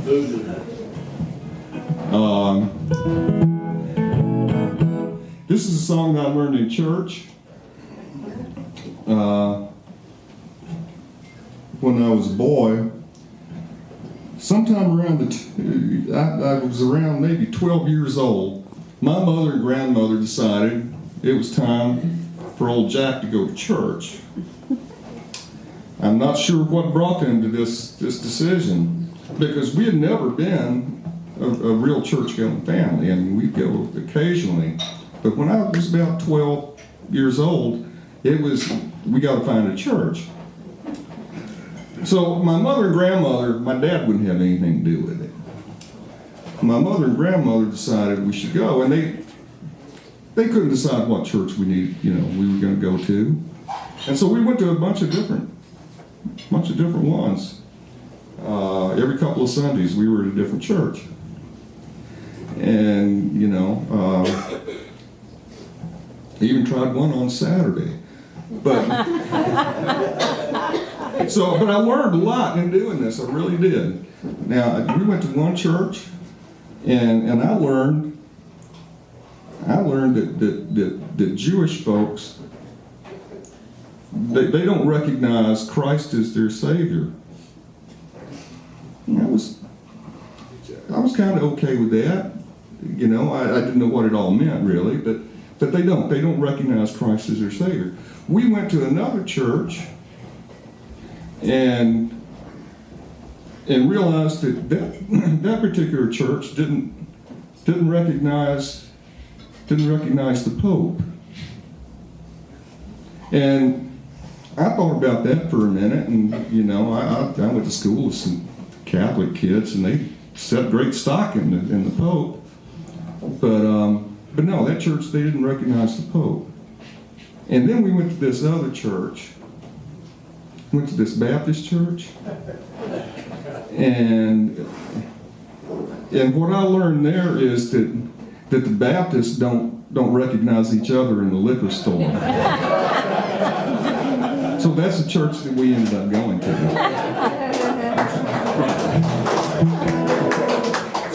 This is a song that I learned in church when I was a boy. Sometime around I was around maybe 12 years old. My mother and grandmother decided it was time for old Jack to go to church. I'm not sure what brought them to this decision, because we had never been a real church-going family. I mean, we'd go occasionally. But when I was about 12 years old, we got to find a church. So my mother and grandmother, my dad wouldn't have anything to do with it. My mother and grandmother decided we should go, and they couldn't decide what church we were going to go to. And so we went to a bunch of different ones. Every couple of Sundays we were at a different church. And, even tried one on Saturday. But I learned a lot in doing this. I really did. Now, we went to one church, and I learned that Jewish folks, they don't recognize Christ as their Savior. And I was kind of okay with that. I didn't know what it all meant really, but they don't recognize Christ as their Savior. We went to another church and realized that particular church didn't recognize the Pope. And I thought about that for a minute, and I went to school with some Catholic kids, and they set great stock in the Pope. But no, that church, they didn't recognize the Pope. And then we went to this other church, went to this Baptist church, and what I learned there is that the Baptists don't recognize each other in the liquor store. So that's the church that we ended up going to.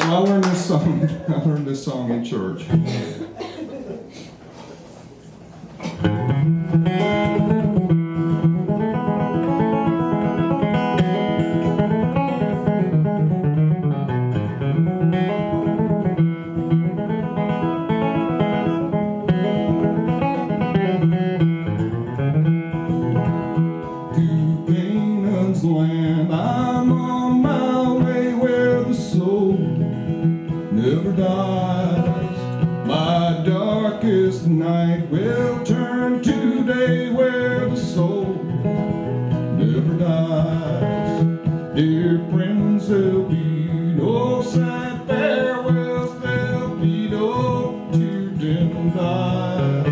I learned this song in church. To Canaan's land, I'm on my way where the soul never dies. My darkest night will turn to day where the soul never dies. Dear friends, there'll be no sad farewells, there'll be no tear-dimmed eyes.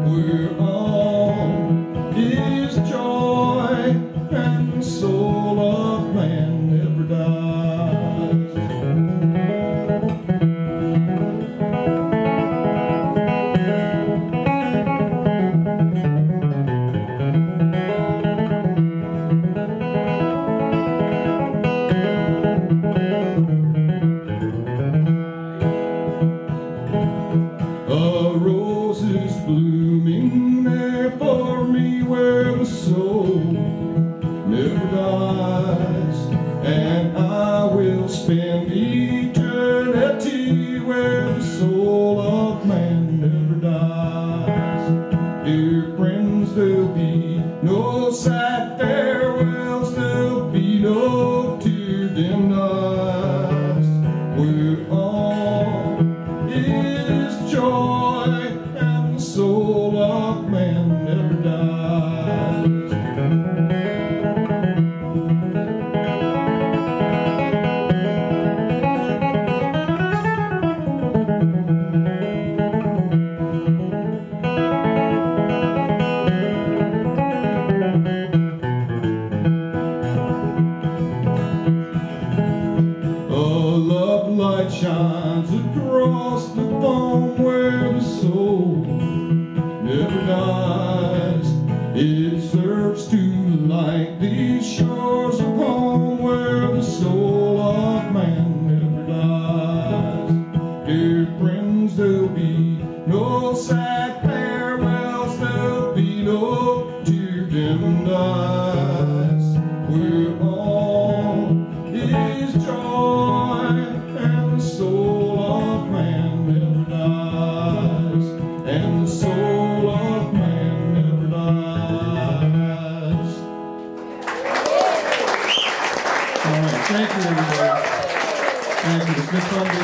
We're all His joy, and the soul of man never dies. A rose is blooming there for me where the soul never dies, and I will spend eternity where the soul of man never dies. Dear friends, there'll be no sad farewells, there'll be no tear-dimmed eyes. We're all His joy, and the soul of man never dies. A love light shines across the foam where the soul never dies. It serves to light these shores of home where the soul of man been fun.